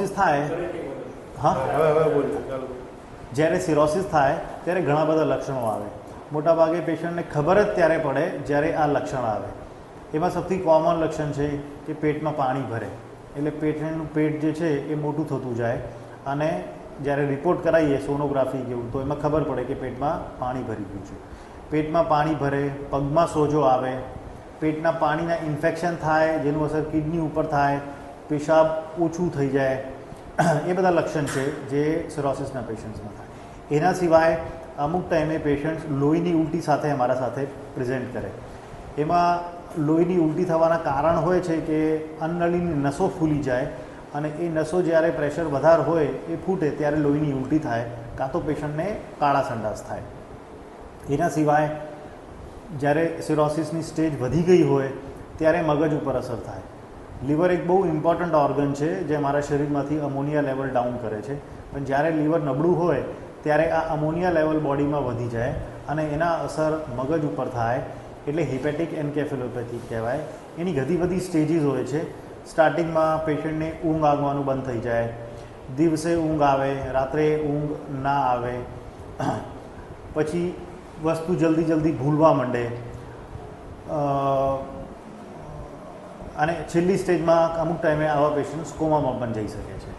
Cirrhosis થાય હા જ્યારે સિરોસિસ થાય ત્યારે ઘણા બધા લક્ષણો આવે. મોટાભાગે પેશન્ટને ખબર જ ત્યારે પડે જ્યારે આ લક્ષણ આવે. એમાં સૌથી કોમન લક્ષણ છે કે પેટમાં પાણી ભરે, એટલે પેશન્ટનું પેટ જે છે એ મોટું થતું જાય અને જ્યારે રિપોર્ટ કરાવીએ સોનોગ્રાફી જેવું તો એમાં ખબર પડે કે પેટમાં પાણી ભરી ગયું છે. પેટમાં પાણી ભરે, પગમાં સોજો આવે, પેટના પાણીના ઇન્ફેક્શન થાય જેનું અસર કિડની ઉપર થાય, પેશાબ ઓછું થઈ જાય, એ બધા લક્ષણ છે જે સિરોસિસના પેશન્ટ્સમાં થાય. એના સિવાય અમુક ટાઈમે પેશન્ટ્સ લોહીની ઉલટી સાથે અમારા સાથે પ્રેઝન્ટ કરે. એમાં લોહીની ઉલટી થવાના કારણ હોય છે કે અન્નનળીની નસો ફૂલી જાય અને એ નસો જ્યારે પ્રેશર વધારે હોય એ ફૂટે ત્યારે લોહીની ઉલટી થાય, કાં તો પેશન્ટને કાળા સંડાસ થાય. એના સિવાય જ્યારે સિરોસિસની સ્ટેજ વધી ગઈ હોય ત્યારે મગજ ઉપર અસર થાય. લીવર એક બહુ ઇમ્પોર્ટન્ટ ઓર્ગન છે જે અમારા શરીરમાંથી અમોનિયા લેવલ ડાઉન કરે છે, પણ જ્યારે લીવર નબળું હોય ત્યારે આ અમોનિયા લેવલ બોડીમાં વધી જાય અને એના અસર મગજ ઉપર થાય, એટલે હિપેટિક એન્કેફેલોપેથી કહેવાય. એની ઘણી બધી સ્ટેજીસ હોય છે. સ્ટાર્ટિંગમાં પેશન્ટને ઊંઘ આવવાનું બંધ થઈ જાય, દિવસે ઊંઘ આવે, રાત્રે ઊંઘ ના આવે, પછી વસ્તુ જલ્દી ભૂલવા માંડે, અને છેલ્લી સ્ટેજમાં અમુક ટાઈમે આવા પેશન્ટ્સ કોમામાં પણ જઈ શકે છે.